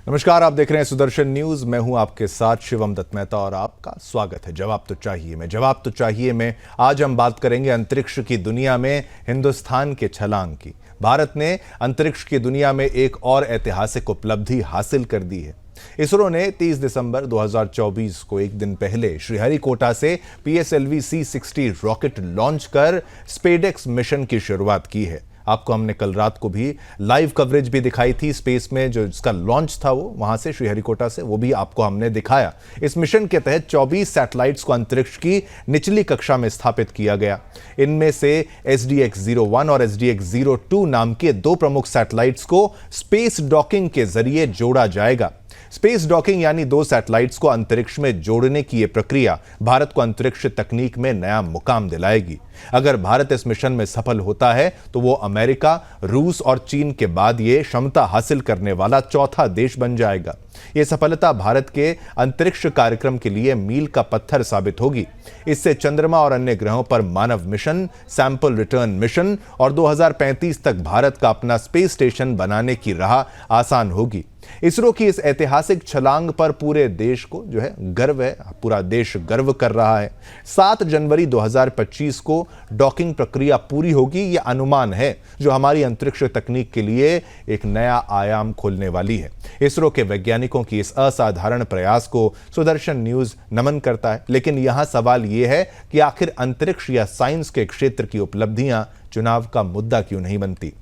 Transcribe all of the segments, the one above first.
नमस्कार, आप देख रहे हैं सुदर्शन न्यूज। मैं हूं आपके साथ शिवम दत्त मेहता और आपका स्वागत है जवाब तो चाहिए में आज हम बात करेंगे अंतरिक्ष की दुनिया में हिंदुस्तान के छलांग की। भारत ने अंतरिक्ष की दुनिया में एक और ऐतिहासिक उपलब्धि हासिल कर दी है। इसरो ने 30 दिसंबर 2024 को एक दिन पहले श्रीहरिकोटा से PSLV C-60 रॉकेट लॉन्च कर स्पेडेक्स मिशन की शुरुआत की है। आपको हमने कल रात को भी लाइव कवरेज भी दिखाई थी स्पेस में, जो इसका लॉन्च था वो वहां से श्रीहरिकोटा से, वो भी आपको हमने दिखाया। इस मिशन के तहत 24 सैटेलाइट्स को अंतरिक्ष की निचली कक्षा में स्थापित किया गया। इनमें से SDX-01 और SDX-02 नाम के दो प्रमुख सैटेलाइट्स को स्पेस डॉकिंग के जरिए जोड़ा जाएगा। स्पेस डॉकिंग यानी दो सैटेलाइट्स को अंतरिक्ष में जोड़ने की यह प्रक्रिया भारत को अंतरिक्ष तकनीक में नया मुकाम दिलाएगी। अगर भारत इस मिशन में सफल होता है तो वो अमेरिका, रूस और चीन के बाद ये क्षमता हासिल करने वाला चौथा देश बन जाएगा। यह सफलता भारत के अंतरिक्ष कार्यक्रम के लिए मील का पत्थर साबित होगी। इससे चंद्रमा और अन्य ग्रहों पर मानव मिशन, सैंपल रिटर्न मिशन और 2035 तक भारत का अपना स्पेस स्टेशन बनाने की राह आसान होगी। इसरो की इस ऐतिहासिक छलांग पर पूरे देश को जो है गर्व है, पूरा देश गर्व कर रहा है। 7 जनवरी 2025 को डॉकिंग प्रक्रिया पूरी होगी, यह अनुमान है जो हमारी अंतरिक्ष तकनीक के लिए एक नया आयाम खोलने वाली है। इसरो के वैज्ञानिकों की इस असाधारण प्रयास को सुदर्शन न्यूज नमन करता है। लेकिन यहां सवाल यह है कि आखिर अंतरिक्ष या साइंस के क्षेत्र की उपलब्धियां चुनाव का मुद्दा क्यों नहीं बनती?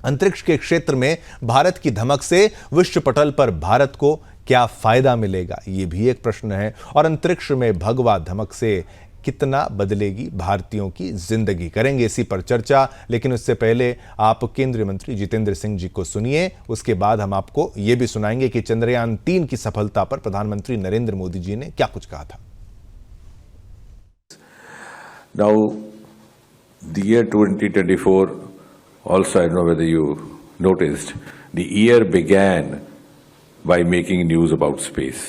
अंतरिक्ष के क्षेत्र में भारत की धमक से विश्व पटल पर भारत को क्या फायदा मिलेगा, यह भी एक प्रश्न है। और अंतरिक्ष में भगवा धमक से कितना बदलेगी भारतीयों की जिंदगी, करेंगे इसी पर चर्चा। लेकिन उससे पहले आप केंद्रीय मंत्री जितेंद्र सिंह जी को सुनिए, उसके बाद हम आपको यह भी सुनाएंगे कि चंद्रयान 3 की सफलता पर प्रधानमंत्री नरेंद्र मोदी जी ने क्या कुछ कहा था। Now, the year 2024, also I don't know whether you noticed, the year began by making news about space.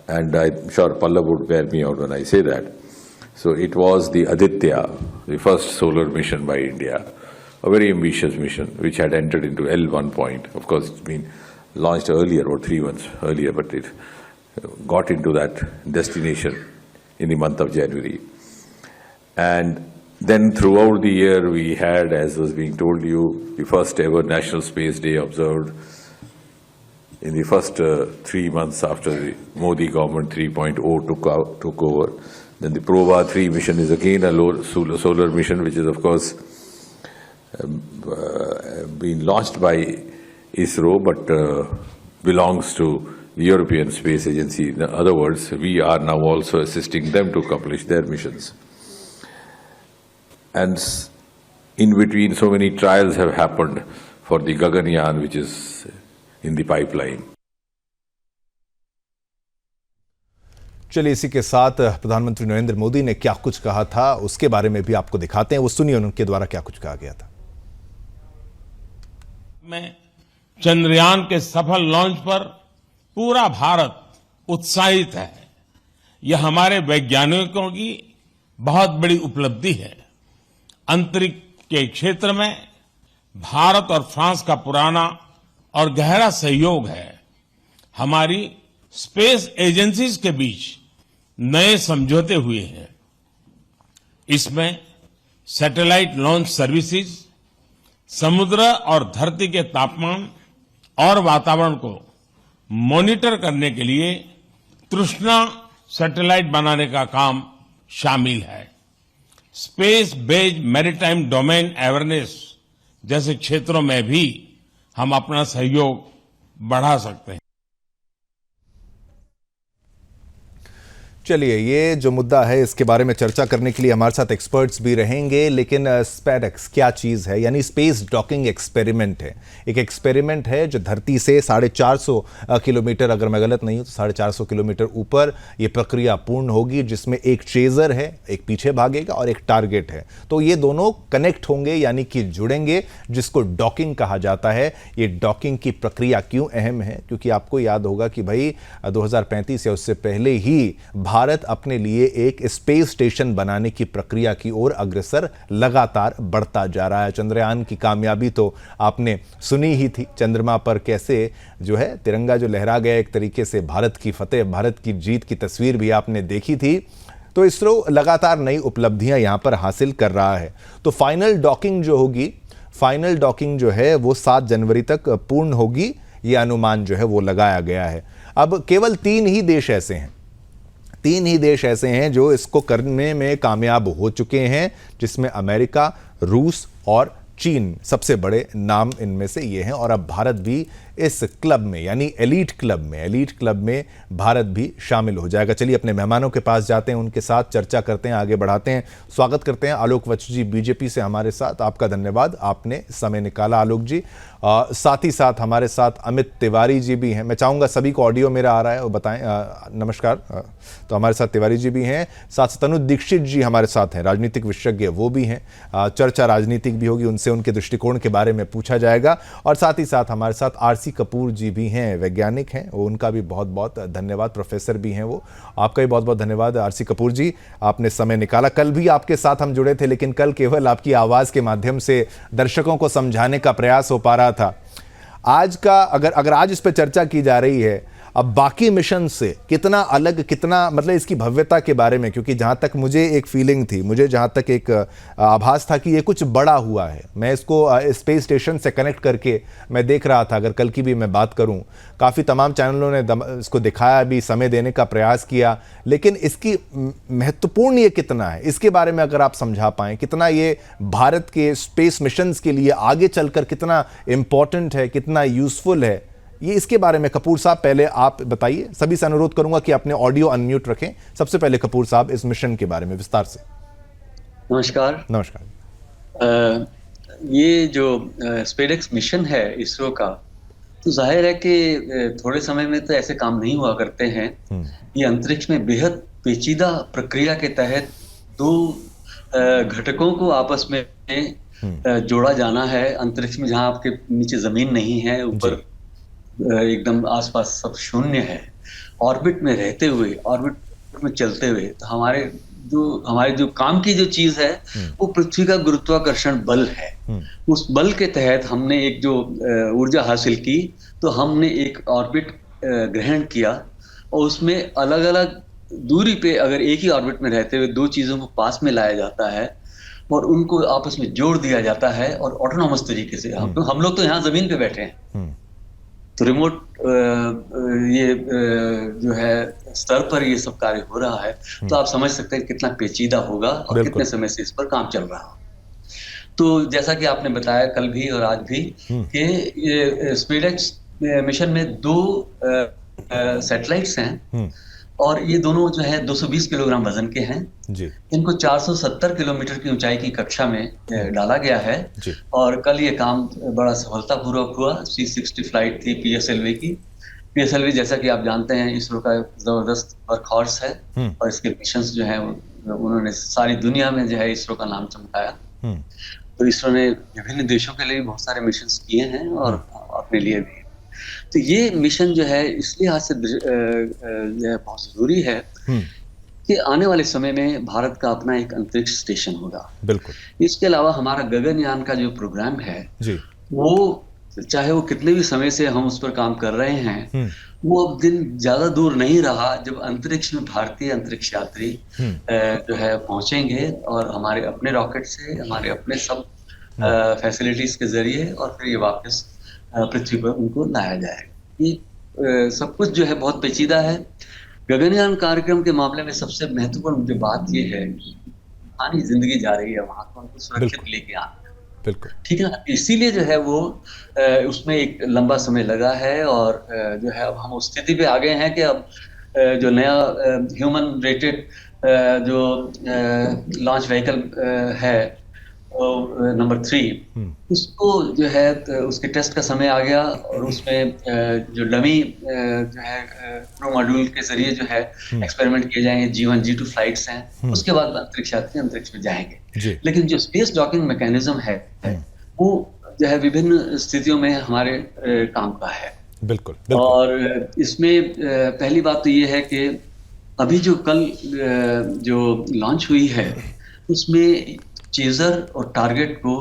And I'm sure Pallav would bear me out when I say that. So it was the Aditya, the first solar mission by India, a very ambitious mission which had entered into L1 point. Of course, it's been launched earlier, or 3 months earlier, but it got into that destination in the month of January. And then throughout the year we had, as was being told you, the first ever National Space Day observed in the first 3 months after the Modi government 3.0 took over. Then the Proba 3 mission is again a solar mission, which is of course been launched by ISRO, but belongs to the European Space Agency. In other words, we are now also assisting them to accomplish their missions. And in between, so many trials have happened for the Gaganyaan, which is in the pipeline. चलिए, इसी के साथ प्रधानमंत्री नरेंद्र मोदी ने क्या कुछ कहा था उसके बारे में भी आपको दिखाते हैं। वो सुनिए उनके द्वारा क्या कुछ कहा गया था। में चंद्रयान के सफल लॉन्च पर पूरा भारत उत्साहित है। यह हमारे वैज्ञानिकों की बहुत बड़ी उपलब्धि है। अंतरिक्ष के क्षेत्र में भारत और फ्रांस का पुराना और गहरा सहयोग है। हमारी स्पेस एजेंसीज के बीच नए समझौते हुए हैं। इसमें सैटेलाइट लॉन्च सर्विसेज, समुद्र और धरती के तापमान और वातावरण को मॉनिटर करने के लिए तृष्णा सैटेलाइट बनाने का काम शामिल है। Space based maritime domain awareness जैसे क्षेत्रों में भी हम अपना सहयोग बढ़ा सकते हैं। चलिए, ये जो मुद्दा है इसके बारे में चर्चा करने के लिए हमारे साथ एक्सपर्ट्स भी रहेंगे। लेकिन स्पेडेक्स क्या चीज़ है? यानी स्पेस डॉकिंग एक्सपेरिमेंट है। एक एक्सपेरिमेंट है जो धरती से 450 किलोमीटर, अगर मैं गलत नहीं हूँ तो 450 किलोमीटर ऊपर ये प्रक्रिया पूर्ण होगी, जिसमें एक चेजर है, एक पीछे भागेगा और एक टारगेट है। तो ये दोनों कनेक्ट होंगे, यानी कि जुड़ेंगे, जिसको डॉकिंग कहा जाता है। ये डॉकिंग की प्रक्रिया क्यों अहम है? क्योंकि आपको याद होगा कि भाई 2035 या उससे पहले ही भारत अपने लिए एक स्पेस स्टेशन बनाने की प्रक्रिया की ओर अग्रसर लगातार बढ़ता जा रहा है। चंद्रयान की कामयाबी तो आपने सुनी ही थी, चंद्रमा पर कैसे जो है तिरंगा जो लहरा गया, एक तरीके से भारत की फतेह, भारत की जीत की तस्वीर भी आपने देखी थी। तो इसरो लगातार नई उपलब्धियां यहां पर हासिल कर रहा है। तो फाइनल डॉकिंग जो है वो 7 जनवरी तक पूर्ण होगी, ये अनुमान जो है वो लगाया गया है। अब केवल 3 ही देश ऐसे हैं जो इसको करने में कामयाब हो चुके हैं, जिसमें अमेरिका, रूस और चीन सबसे बड़े नाम इनमें से ये हैं। और अब भारत भी इस क्लब में, यानी एलीट क्लब में भारत भी शामिल हो जाएगा। चलिए अपने मेहमानों के पास जाते हैं, उनके साथ चर्चा करते हैं, आगे बढ़ाते हैं। स्वागत करते हैं आलोक वत्स जी, बीजेपी से हमारे साथ। आपका धन्यवाद, आपने समय निकाला आलोक जी। साथ ही साथ हमारे साथ अमित तिवारी जी भी हैं। मैं चाहूँगा सभी को ऑडियो मेरा आ रहा है वो बताएं। नमस्कार। तो हमारे साथ तिवारी जी भी हैं, साथ तनु दीक्षित जी हमारे साथ हैं, राजनीतिक विशेषज्ञ वो भी हैं। चर्चा राजनीतिक भी होगी, उनसे उनके दृष्टिकोण के बारे में पूछा जाएगा। और साथ ही साथ हमारे साथ आरसी कपूर जी भी हैं, वैज्ञानिक हैं, वो उनका भी बहुत बहुत धन्यवाद, प्रोफेसर भी हैं वो, आपका भी बहुत बहुत धन्यवाद आरसी कपूर जी, आपने समय निकाला। कल भी आपके साथ हम जुड़े थे, लेकिन कल केवल आपकी आवाज़ के माध्यम से दर्शकों को समझाने का प्रयास हो पा रहा था। आज का अगर आज इस पर चर्चा की जा रही है, अब बाकी मिशन से कितना अलग, कितना मतलब इसकी भव्यता के बारे में, क्योंकि जहाँ तक मुझे एक फीलिंग थी, मुझे जहाँ तक एक आभास था कि ये कुछ बड़ा हुआ है। मैं इसको स्पेस स्टेशन से कनेक्ट करके मैं देख रहा था। अगर कल की भी मैं बात करूँ, काफ़ी तमाम चैनलों ने इसको दिखाया भी, समय देने का प्रयास किया, लेकिन इसकी महत्वपूर्ण ये कितना है, इसके बारे में अगर आप समझा पाएँ, कितना ये भारत के स्पेस मिशंस के लिए आगे चलकर कितना इम्पॉर्टेंट है, कितना यूज़फुल है, ये इसके बारे में कपूर साहब पहले आप बताइए। सभी से अनुरोध करूंगा कि अपने ऑडियो अनम्यूट रखें। सबसे पहले कपूर साहब इस मिशन के बारे में विस्तार से। नमस्कार। ये जो स्पेसएक्स मिशन है इसरो का, तो जाहिर है कि थोड़े समय में तो ऐसे काम नहीं हुआ करते हैं। ये अंतरिक्ष में बेहद पेचीदा प्रक्रिया के तहत 2 घटकों को आपस में जोड़ा जाना है। अंतरिक्ष में जहां आपके नीचे जमीन नहीं है, ऊपर एकदम आसपास सब शून्य है, ऑर्बिट में रहते हुए, ऑर्बिट में चलते हुए, तो हमारे जो काम की जो चीज है वो पृथ्वी का गुरुत्वाकर्षण बल है। उस बल के तहत हमने एक जो ऊर्जा हासिल की, तो हमने एक ऑर्बिट ग्रहण किया और उसमें अलग अलग दूरी पे अगर एक ही ऑर्बिट में रहते हुए 2 चीजों को पास में लाया जाता है और उनको आपस में जोड़ दिया जाता है, और ऑटोनॉमस तरीके से। हम लोग तो यहाँ जमीन पे बैठे हैं, तो रिमोट जो है स्तर पर ये सब कार्य हो रहा है, तो आप समझ सकते हैं कितना पेचीदा होगा और कितने समय से इस पर काम चल रहा हो। तो जैसा कि आपने बताया कल भी और आज भी कि ये स्पेसएक्स मिशन में 2 सैटेलाइट्स हैं, और ये दोनों जो है 220 किलोग्राम वजन के हैं जी। इनको 470 किलोमीटर की ऊंचाई की कक्षा में डाला गया है जी। और कल ये काम बड़ा सफलतापूर्वक हुआ। C-60 फ्लाइट थी PSLV की। PSLV जैसा कि आप जानते हैं इसरो का जबरदस्त वर्कहॉर्स है, और इसके मिशंस जो है उन्होंने सारी दुनिया में जो है इसरो का नाम चमकाया। तो इसरो ने विभिन्न देशों के लिए भी बहुत सारे मिशंस किए हैं और अपने लिए भी। तो ये मिशन जो है इसलिए आज से बहुत जरूरी है कि आने वाले समय में भारत का अपना एक अंतरिक्ष स्टेशन होगा। बिल्कुल। इसके अलावा हमारा गगनयान का जो प्रोग्राम है जी, वो चाहे वो कितने भी समय से हम उस पर काम कर रहे हैं, वो अब दिन ज्यादा दूर नहीं रहा जब अंतरिक्ष में भारतीय अंतरिक्ष यात्री जो है पहुंचेंगे, और हमारे अपने रॉकेट से, हमारे अपने सब फैसिलिटीज के जरिए, और फिर ये वापस पृथ्वी पर उनको लाया जाएगा। ये सब कुछ जो है बहुत पेचीदा है। गगनयान कार्यक्रम के मामले में सबसे महत्वपूर्ण जो बात ये है, आनी जिंदगी जा रही है वहां, तो उनको सुरक्षित लेके आना। बिल्कुल ठीक है ना, इसीलिए जो है वो उसमें एक लंबा समय लगा है, और जो है अब हम उस स्थिति पे आ गए हैं कि अब जो नया ह्यूमन रेटेड जो लॉन्च व्हीकल है नंबर 3, उसको जो है उसके टेस्ट का समय आ गया, और उसमें जो डमी जो है क्रू मॉड्यूल के जरिए जो है एक्सपेरिमेंट किए जाएंगे। G1 G2 फ्लाइट्स हैं, उसके बाद अंतरिक्ष यात्री अंतरिक्ष में जाएंगे। लेकिन जो स्पेस डॉकिंग मैकेनिज्म है वो जो है विभिन्न स्थितियों में हमारे काम का है। बिल्कुल। और इसमें पहली बात तो ये है कि अभी जो कल जो लॉन्च हुई है उसमें चेजर और टारगेट को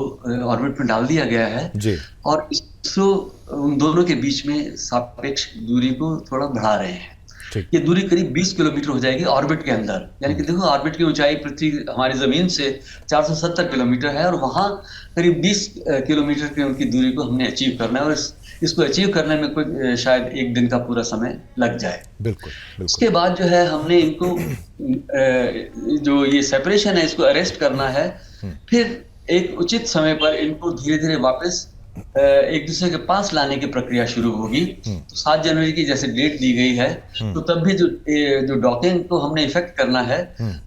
ऑर्बिट में डाल दिया गया है जी। और इसरो उन दोनों के बीच में सापेक्ष दूरी को थोड़ा बढ़ा रहे हैं। ठीक। ये दूरी करीब 20 किलोमीटर हो जाएगी ऑर्बिट के अंदर, यानी कि देखो ऑर्बिट की ऊंचाई पृथ्वी हमारी जमीन से 470 किलोमीटर है और वहां करीब 20 किलोमीटर की उनकी दूरी को हमने अचीव करना है और इसको अचीव करने में कोई शायद एक दिन का पूरा समय लग जाए। बिल्कुल। उसके बाद जो है हमने इनको जो ये सेपरेशन है इसको अरेस्ट करना है, फिर एक उचित समय पर इनको धीरे धीरे वापस एक दूसरे के पास लाने की प्रक्रिया शुरू होगी। तो 7 जनवरी की जैसे डेट दी गई है तो तब भी जो डॉकिंग को हमने इफेक्ट करना है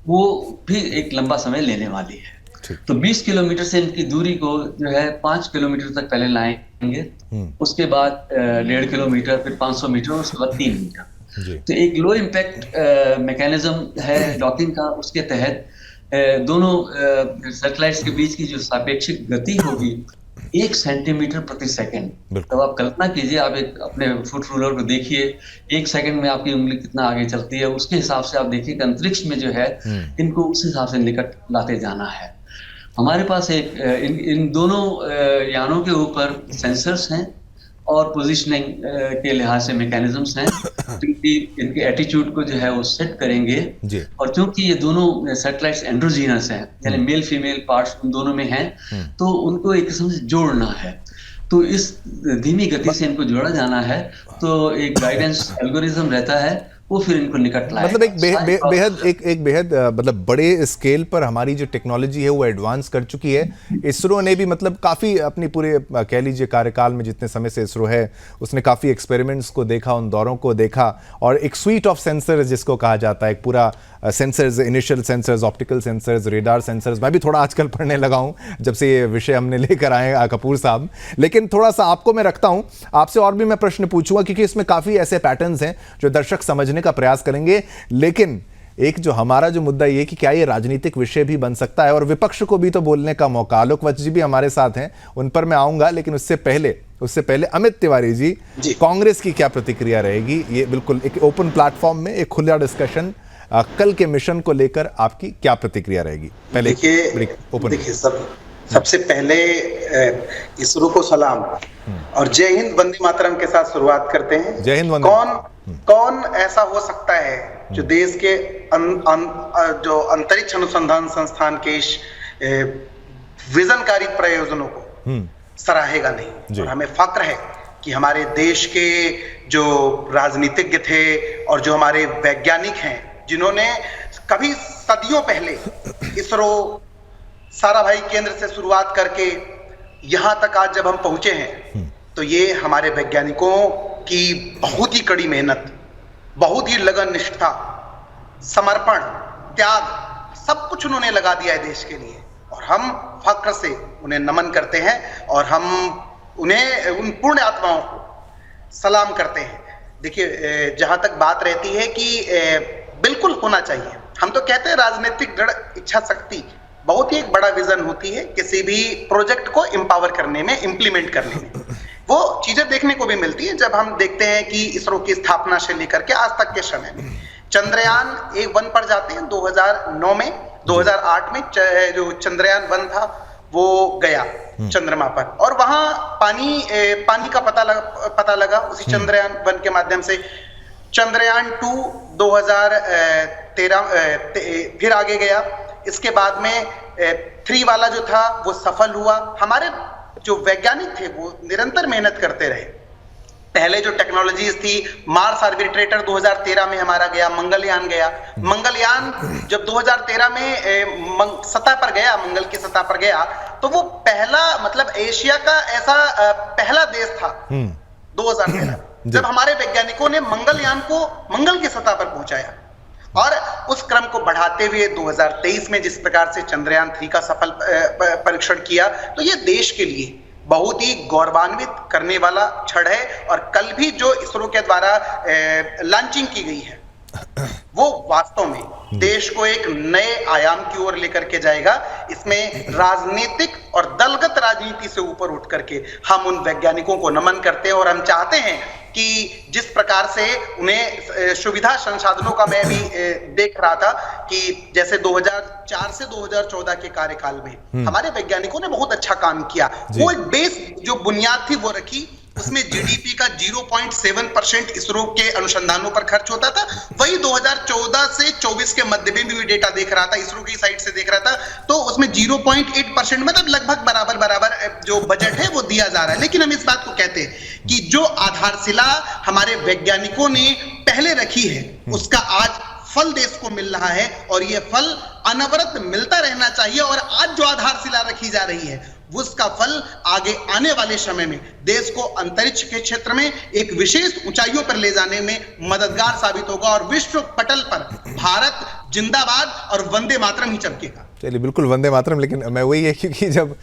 वो भी एक लंबा समय लेने वाली है। तो 20 किलोमीटर से इनकी दूरी को जो है 5 किलोमीटर तक पहले लाएंगे, उसके बाद 1.5 किलोमीटर, फिर 500 मीटर, उसके बाद 3 मीटर। तो एक लो इम्पैक्ट मैकेनिज्म है डॉकिंग का, उसके तहत दोनों सैटेलाइट्स के बीच की जो सापेक्षिक गति होगी 1 सेंटीमीटर प्रति सेकंड। तब आप कल्पना कीजिए, आप एक अपने फुट रूलर को देखिए, 1 सेकंड में आपकी उंगली कितना आगे चलती है, उसके हिसाब से आप देखिए अंतरिक्ष में जो है इनको उस हिसाब से निकट लाते जाना है। हमारे पास एक इन दोनों यानों के ऊपर सेंसर्स हैं और पोजीशनिंग के लिहाज से मैकेनिज्म्स हैं, क्योंकि इनके एटीट्यूड को जो है वो सेट करेंगे जी। और क्योंकि ये दोनों सैटेलाइट्स एंड्रोजीनस हैं, यानी मेल फीमेल पार्ट्स उन दोनों में हैं, तो उनको एक किस्म से जोड़ना है। तो इस धीमी गति से इनको जोड़ा जाना है, तो एक गाइडेंस एल्गोरिज्म रहता है, वो फिर इनको निकट लाएगा। मतलब एक बेहद मतलब बड़े स्केल पर हमारी जो टेक्नोलॉजी है वो एडवांस कर चुकी है। इसरो ने भी मतलब काफ़ी अपनी पूरे कह लीजिए कार्यकाल में जितने समय से इसरो है उसने काफ़ी एक्सपेरिमेंट्स को देखा, उन दौरों को देखा, और एक स्वीट ऑफ सेंसर्स जिसको कहा जाता है, एक पूरा sensors, initial sensors, optical sensors, radar sensors, मैं भी थोड़ा आजकल पढ़ने लगा हूँ जब से ये विषय हमने लेकर आए कपूर साहब। लेकिन थोड़ा सा आपको मैं रखता हूँ, आपसे और भी मैं प्रश्न पूछूंगा क्योंकि इसमें काफ़ी ऐसे पैटर्न्स हैं जो दर्शक समझने का प्रयास करेंगे। लेकिन एक जो हमारा जो मुद्दा ये कि क्या ये राजनीतिक विषय भी बन सकता है, और विपक्ष को भी तो बोलने का मौका, आलोक वत्स जी भी हमारे साथ हैं, उन पर मैं आऊंगा, लेकिन उससे पहले अमित तिवारी जी, कांग्रेस की क्या प्रतिक्रिया रहेगी? ये बिल्कुल एक ओपन प्लेटफॉर्म में एक खुला डिस्कशन, कल के मिशन को लेकर आपकी क्या प्रतिक्रिया रहेगी? पहले देखिए सबसे पहले इसरो को सलाम और जय हिंद वंदे मातरम के साथ शुरुआत करते हैं। जय हिंद वंदे। कौन ऐसा हो सकता है जो देश के जो अंतरिक्ष अनुसंधान संस्थान के इस विजनकारी प्रयोजनों को सराहेगा नहीं। और हमें फक्र है कि हमारे देश के जो राजनीतिज्ञ थे और जो हमारे वैज्ञानिक हैं, जिन्होंने कभी सदियों पहले इसरो साराभाई केंद्र से शुरुआत करके यहां तक आज जब हम पहुंचे हैं, तो ये हमारे वैज्ञानिकों की बहुत ही कड़ी मेहनत, बहुत ही लगन, निष्ठा, समर्पण, त्याग, सब कुछ उन्होंने लगा दिया है देश के लिए, और हम फक्र से उन्हें नमन करते हैं और हम उन्हें, उन पुण्य आत्माओं को सलाम करते हैं। देखिए, जहां तक बात रहती है कि बिल्कुल होना चाहिए, हम तो कहते हैं राजनीतिक दृढ़ इच्छा शक्ति बहुत ही एक बड़ा विजन होती है किसी भी प्रोजेक्ट को एम्पावर करने में, इंप्लीमेंट करने में। वो चीजें देखने को भी मिलती है जब हम देखते हैं कि इसरो की स्थापना से लेकर के आज तक के समय में चंद्रयान 1 पर जाते हैं 2009 में, 2008 में जो चंद्रयान 1 था वो गया चंद्रमा पर, और वहां पानी का पता लगा उसी चंद्रयान 1 के माध्यम से। चंद्रयान 2 2013 फिर आगे गया। इसके बाद में 3 वाला जो था वो सफल हुआ। हमारे जो वैज्ञानिक थे वो निरंतर मेहनत करते रहे। पहले जो टेक्नोलॉजीज थी, मार्स आर्बिट्रेटर 2013 में हमारा गया, मंगलयान गया। मंगलयान जब 2013 में सतह पर गया, मंगल की सतह पर गया, तो वो पहला, मतलब एशिया का ऐसा पहला देश था 2013 जब हमारे वैज्ञानिकों ने मंगलयान को मंगल की सतह पर पहुंचाया। और उस क्रम को बढ़ाते हुए 2023 में जिस प्रकार से चंद्रयान 3 का सफल परीक्षण किया, तो ये देश के लिए बहुत ही गौरवान्वित करने वाला क्षण है। और कल भी जो इसरो के द्वारा लॉन्चिंग की गई है वो वास्तव में देश को एक नए आयाम की ओर लेकर के जाएगा। इसमें राजनीतिक और दलगत राजनीति से ऊपर उठ करके हम उन वैज्ञानिकों को नमन करते हैं और हम चाहते हैं कि जिस प्रकार से उन्हें सुविधा संसाधनों का मैं भी देख रहा था कि जैसे 2004 से 2014 के कार्यकाल में हमारे वैज्ञानिकों ने बहुत अच्छा काम किया। वो एक बेस जो बुनियाद थी वो रखी, उसमें जीडीपी का 0.7% इसरो के अनुसंधानों पर खर्च होता था। वही 2014 से 24 के मध्य में भी डेटा देख रहा था, इसरो की साइट से देख रहा था, तो उसमें 0.8% मतलब लगभग बराबर जो बजट है वो दिया जा रहा है। लेकिन हम इस बात को कहते हैं कि जो आधारशिला हमारे वैज्ञानिकों ने पहले रखी है उसका आज फल देश को मिल रहा है और यह फल अनवरत मिलता रहना चाहिए। और आज जो आधारशिला रखी जा रही है उसका फल आगे आने वाले समय में देश को अंतरिक्ष के क्षेत्र में एक विशेष ऊंचाइयों पर ले जाने में मददगार साबित होगा और विश्व पटल पर भारत जिंदाबाद और वंदे मातरम ही चमकेगा। चलिए, बिल्कुल वंदे मातरम। लेकिन मैं वही है क्योंकि जब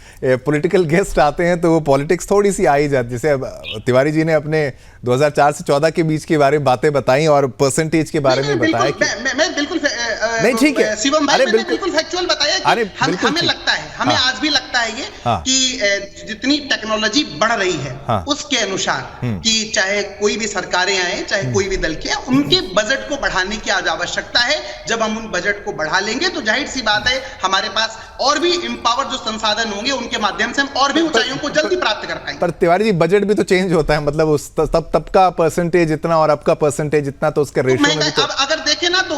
पॉलिटिकल गेस्ट आते हैं तो वो पॉलिटिक्स थोड़ी सी आ ही जाती है। जैसे अब तिवारी जी ने अपने 2004 से 14 के बीच के बारे में बातें बताई और परसेंटेज के बारे में बताया कि मैं बिल्कुल नहीं, ठीक है, शिवम भाई, मैंने बिल्कुल फैक्चुअल बताया कि हमें लगता है, हमें आज भी लगता है ये कि जितनी टेक्नोलॉजी बढ़ रही है उसके अनुसार कि चाहे कोई भी सरकारें आए, चाहे कोई भी दल के, उनके बजट को बढ़ाने की आज आवश्यकता है। जब हम उन बजट को बढ़ा लेंगे तो जाहिर सी बात है हमारे पास और भी एम्पावर जो संसाधन होंगे उनके माध्यम से हम और भी ऊंचाइयों को जल्दी प्राप्त कर पाएंगे। पर तिवारी जी, बजट भी तो चेंज होता है, मतलब उस तब का परसेंटेज इतना और अब का परसेंटेज इतना, तो उसका रेशियो में तो अगर देखें ना तो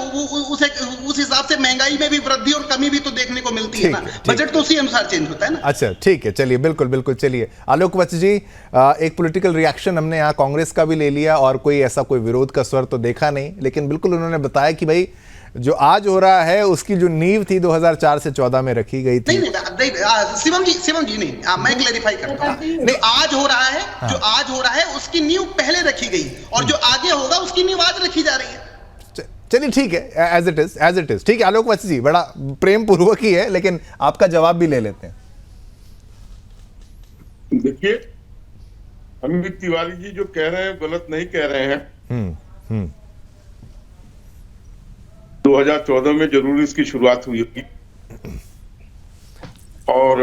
उस हिसाब से महंगाई में भी वृद्धि और कमी भी तो देखने को मिलती है ना। बजट तो उसी अनुसार चेंज होता है ना। अच्छा, ठीक है, चलिए, बिल्कुल बिल्कुल। चलिए आलोक वत्स जी, एक पॉलिटिकल रिएक्शन हमने यहाँ कांग्रेस का भी ले लिया और कोई विरोध का स्वर तो देखा नहीं, लेकिन बिल्कुल उन्होंने बताया कि भाई जो आज हो रहा है उसकी जो नींव थी 2004 से 14 में रखी गई थी। नहीं, शिवम जी नहीं, मैं क्लेरिफाई करता हूं। नहीं, आज हो रहा है, जो आज हो रहा है उसकी नींव पहले रखी गई और जो आगे होगा उसकी नींव आज रखी जा रही है। चलिए, ठीक है, एज इट इज। ठीक है आलोक वत्स जी, बड़ा प्रेम पूर्वक ही है, लेकिन आपका जवाब भी ले लेते हैं। देखिए, अमित तिवारी जी जो कह रहे हैं गलत नहीं कह रहे हैं। 2014 में जरूर इसकी शुरुआत हुई होगी और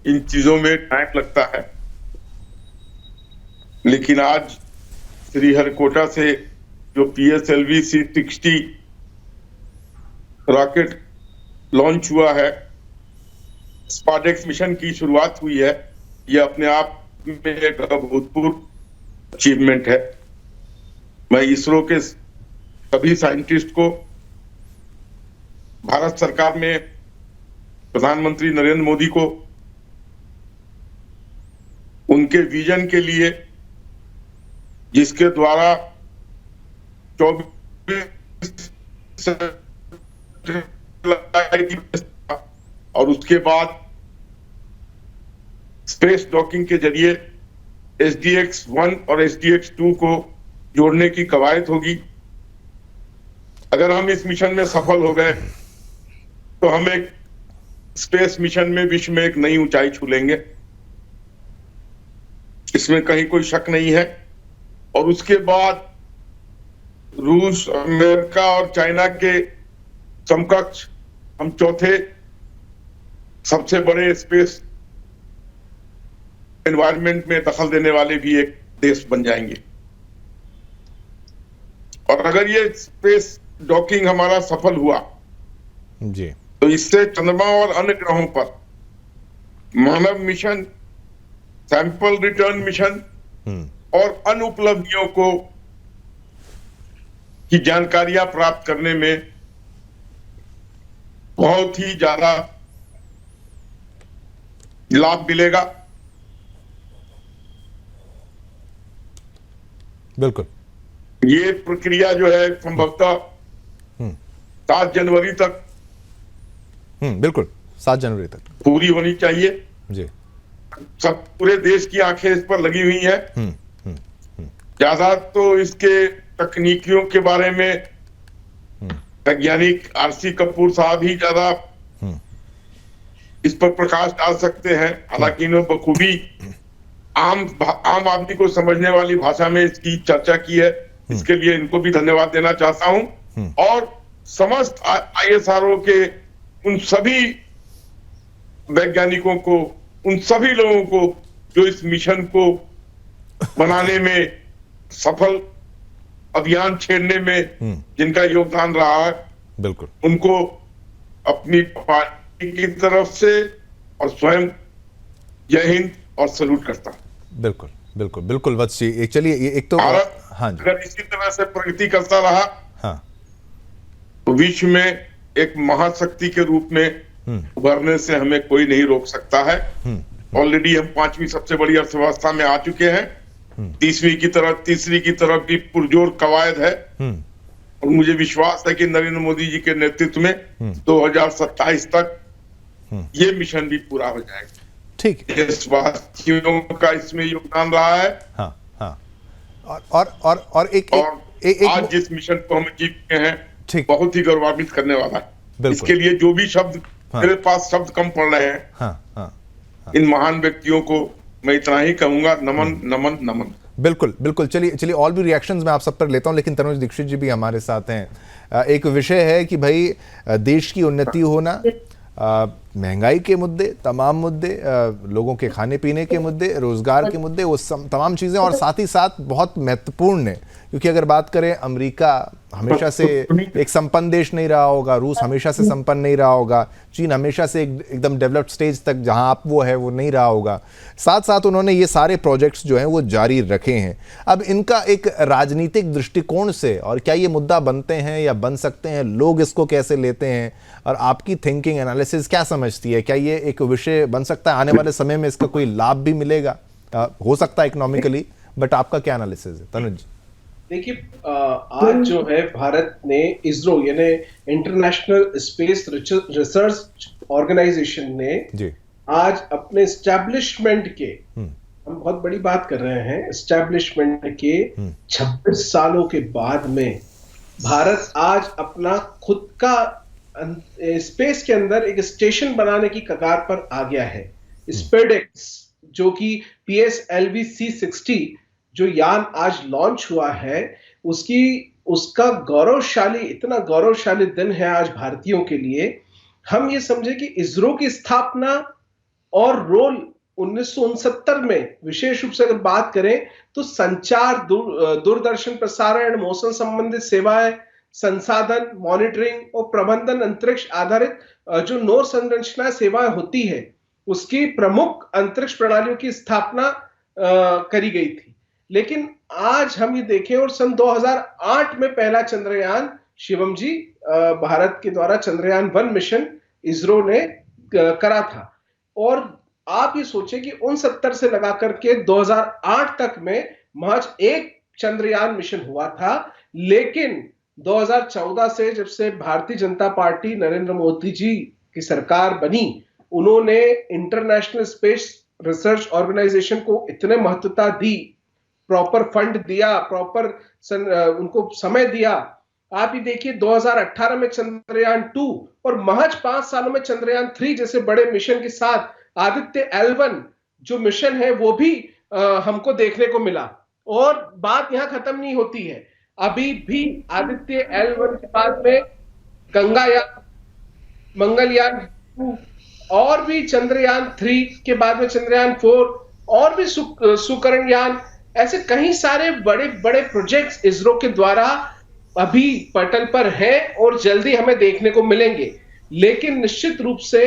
इन चीजों में टाइम लगता है, लेकिन आज श्रीहरिकोटा से जो PSLV C-60 रॉकेट लॉन्च हुआ है, स्पार्डेक्स मिशन की शुरुआत हुई है, यह अपने आप में एक अभूतपूर्व अचीवमेंट है। मैं इसरो के सभी साइंटिस्ट को, भारत सरकार में प्रधानमंत्री नरेंद्र मोदी को, उनके विजन के लिए जिसके द्वारा 24 और उसके बाद स्पेस डॉकिंग के जरिए SDX-1 और SDX-2 को जोड़ने की कवायद होगी। अगर हम इस मिशन में सफल हो गए तो हम एक स्पेस मिशन में विश्व में एक नई ऊंचाई छू लेंगे, इसमें कहीं कोई शक नहीं है। और उसके बाद रूस, अमेरिका और चाइना के समकक्ष हम चौथे सबसे बड़े स्पेस एनवायरनमेंट में दखल देने वाले भी एक देश बन जाएंगे। और अगर ये स्पेस डॉकिंग हमारा सफल हुआ जी, तो इससे चंद्रमा और अन्य ग्रहों पर मानव मिशन, सैंपल रिटर्न मिशन और अन्य उपलब्धियों को की जानकारियां प्राप्त करने में बहुत ही ज्यादा लाभ मिलेगा। बिल्कुल। ये प्रक्रिया जो है संभवतः 7 जनवरी तक, बिल्कुल 7 जनवरी तक पूरी होनी चाहिए जी। सब पूरे देश की आंखें इस पर लगी हुई हैं। ज्यादा तो इसके तकनीकियों के बारे में वैज्ञानिक RC कपूर साहब ही ज्यादा इस पर प्रकाश डाल सकते हैं। हालांकि इन्होंने बखूबी आम आदमी को समझने वाली भाषा में इसकी चर्चा की है, इसके लिए इनको भी धन्यवाद देना चाहता हूं। और समस्त ISRO के उन सभी वैज्ञानिकों को, उन सभी लोगों को जो इस मिशन को बनाने में सफल, अभियान छेड़ने में जिनका योगदान रहा है, बिल्कुल, उनको अपनी पार्टी की तरफ से और स्वयं जय हिंद और सैल्यूट करता हूं। बिल्कुल, बिल्कुल, बिल्कुल वत्स जी। चलिए एक तो भारत हाँ जी, अगर इसी तरह से प्रगति करता रहा हाँ, तो विश्व में एक महाशक्ति के रूप में उभरने से हमें कोई नहीं रोक सकता है। ऑलरेडी हम 5वीं सबसे बड़ी अर्थव्यवस्था में आ चुके हैं। तीसरी की तरफ भी पुरजोर कवायद है और मुझे विश्वास है कि नरेंद्र मोदी जी के नेतृत्व में 2027 तक ये मिशन भी पूरा हो जाएगा। ठीक, देशवासियों का इसमें योगदान रहा है। हाँ, हाँ, और एक आज जिस मिशन को हम जीत गए हैं, ठीक, बहुत ही गौरवान्वित करने वाला है। बिल्कुल। इसके लिए जो भी शब्द मेरे पास शब्द कम पड़ रहे हैं, हाँ, इन महान व्यक्तियों को मैं इतना ही कहूंगा, नमन नमन नमन। बिल्कुल, बिल्कुल। चलिए और भी रिएक्शंस मैं आप सब पर लेता हूं, लेकिन तनुज दीक्षित जी भी हमारे साथ हैं। एक विषय है कि भाई देश की उन्नति होना, महंगाई के मुद्दे, तमाम मुद्दे, लोगों के खाने पीने के मुद्दे, रोजगार के मुद्दे, वो तमाम चीज़ें, और साथ ही साथ बहुत महत्वपूर्ण है क्योंकि अगर बात करें, अमेरिका हमेशा से एक संपन्न देश नहीं रहा होगा, रूस हमेशा से संपन्न नहीं रहा होगा, चीन हमेशा से एकदम डेवलप्ड स्टेज तक जहां आप वो है वो नहीं रहा होगा। साथ साथ उन्होंने ये सारे प्रोजेक्ट्स जो हैं वो जारी रखे हैं। अब इनका एक राजनीतिक दृष्टिकोण से, और क्या ये मुद्दा बनते हैं या बन सकते हैं, लोग इसको कैसे लेते हैं, और आपकी थिंकिंग एनालिसिस क्या समझती है? क्या ये एक विषय बन सकता है? आने वाले समय में इसका कोई लाभ भी मिलेगा? हो सकता है इकोनॉमिकली, बट आपका क्या एनालिसिस है तनुज? देखिए, आज जो है भारत ने इसरो यानी इंटरनेशनल स्पेस रिसर्च ऑर्गेनाइजेशन ने जी आज अपने एस्टैब्लिशमेंट के, हम बहुत बड़ी बात कर रहे हैं, एस्टैब्लिशमेंट के 26 सालों के बाद में भारत आज अपना खुद का स्पेस के अंदर एक स्टेशन बनाने की कगार पर आ गया है। स्पेडेक्स जो कि PSLV C60 जो यान आज लॉन्च हुआ है, उसका गौरवशाली, इतना गौरवशाली दिन है आज भारतीयों के लिए। हम ये समझे कि इसरो की स्थापना और रोल 1969 में, विशेष रूप से अगर बात करें तो संचार, दूरदर्शन प्रसारण, मौसम संबंधित सेवाएं, संसाधन मॉनिटरिंग और प्रबंधन, अंतरिक्ष आधारित जो नौ संरचना सेवाएं होती है, उसकी प्रमुख अंतरिक्ष प्रणालियों की स्थापना करी गई थी। लेकिन आज हम ये देखें, और सन 2008 में पहला चंद्रयान, शिवम जी, भारत के द्वारा चंद्रयान 1 मिशन इसरो ने करा था। और आप ये सोचें कि 69 से लगा करके 2008 तक में महज एक चंद्रयान मिशन हुआ था। लेकिन 2014 से, जब से भारतीय जनता पार्टी, नरेंद्र मोदी जी की सरकार बनी, उन्होंने इंटरनेशनल स्पेस रिसर्च ऑर्गेनाइजेशन को इतने महत्वता दी, प्रॉपर फंड दिया, प्रॉपर उनको समय दिया। आप ही देखिए 2018 में चंद्रयान 2 और महज 5 सालों में चंद्रयान 3 जैसे बड़े मिशन के साथ आदित्य L1 जो मिशन है वो भी हमको देखने को मिला। और बात यहां खत्म नहीं होती है, अभी भी आदित्य L1 के बाद में गंगायान, मंगलयान 2 और भी चंद्रयान 3 के बाद में चंद्रयान 4 और भी सुकरणयान, ऐसे कई सारे बड़े बड़े प्रोजेक्ट्स इसरो के द्वारा अभी पटल पर हैं और जल्दी हमें देखने को मिलेंगे। लेकिन निश्चित रूप से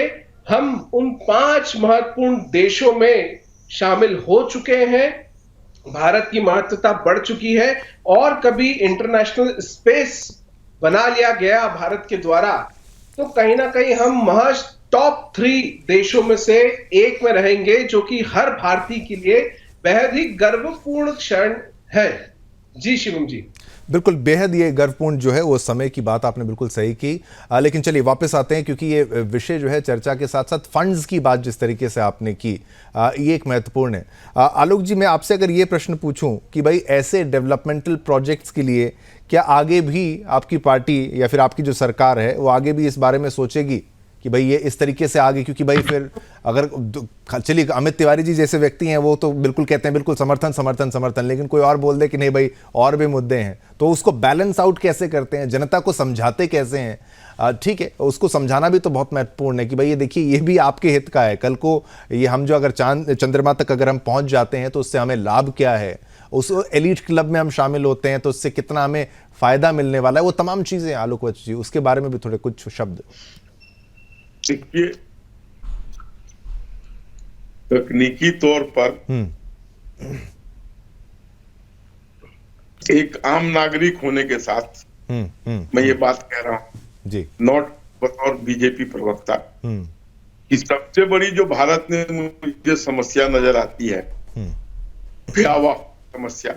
हम उन 5 महत्वपूर्ण देशों में शामिल हो चुके हैं, भारत की महत्वता बढ़ चुकी है, और कभी इंटरनेशनल स्पेस बना लिया गया भारत के द्वारा, तो कहीं ना कहीं हम महज टॉप 3 देशों में से एक में रहेंगे, जो कि हर भारतीय के लिए बेहद ही गर्वपूर्ण क्षण है। जी शिवम जी, बिल्कुल, बेहद ये गर्वपूर्ण जो है वो समय की बात आपने बिल्कुल सही की। लेकिन चलिए वापस आते हैं, क्योंकि ये विषय जो है चर्चा के साथ साथ फंड्स की बात जिस तरीके से आपने की, ये एक महत्वपूर्ण है। आलोक जी, मैं आपसे अगर ये प्रश्न पूछूं कि भाई ऐसे डेवलपमेंटल प्रोजेक्ट्स के लिए क्या आगे भी आपकी पार्टी या फिर आपकी जो सरकार है वो आगे भी इस बारे में सोचेगी कि भाई ये इस तरीके से आगे, क्योंकि भाई फिर अगर चलिए अमित तिवारी जी जैसे व्यक्ति हैं वो तो बिल्कुल कहते हैं बिल्कुल समर्थन समर्थन समर्थन, लेकिन कोई और बोल दे कि नहीं भाई और भी मुद्दे हैं, तो उसको बैलेंस आउट कैसे करते हैं, जनता को समझाते कैसे हैं? ठीक है, उसको समझाना भी तो बहुत महत्वपूर्ण है कि भाई ये देखिए ये भी आपके हित का है, कल को ये हम जो अगर चंद्रमा तक अगर हम पहुंच जाते हैं तो उससे हमें लाभ क्या है, उस एलीट क्लब में हम शामिल होते हैं तो उससे कितना हमें फायदा मिलने वाला है, वो तमाम चीजें आलोक वत्स जी उसके बारे में भी थोड़े कुछ शब्द। देखिए, तकनीकी तौर पर एक आम नागरिक होने के साथ मैं ये बात कह रहा हूं जी, नॉट बतौर बीजेपी प्रवक्ता, कि सबसे बड़ी जो भारत में मुझे समस्या नजर आती है, भयावह समस्या,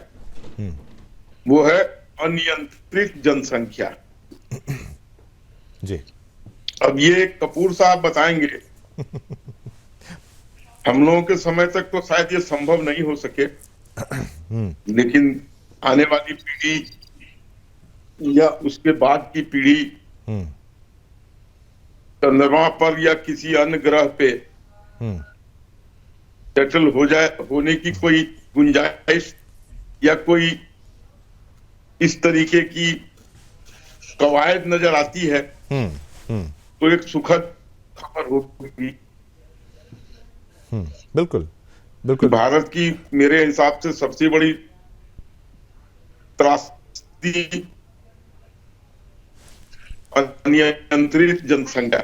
वो है अनियंत्रित जनसंख्या। जी, अब ये कपूर साहब बताएंगे, हम लोगों के समय तक तो शायद ये संभव नहीं हो सके, लेकिन आने वाली पीढ़ी या उसके बाद की पीढ़ी चंद्रमा पर या किसी अन्य ग्रह पे सेटल होने की कोई गुंजाइश या कोई इस तरीके की कवायद नजर आती है तो एक सुखद खबर होगी। बिल्कुल बिल्कुल। भारत की मेरे हिसाब से सबसे बड़ी त्रासदी अनियंत्रित जनसंख्या।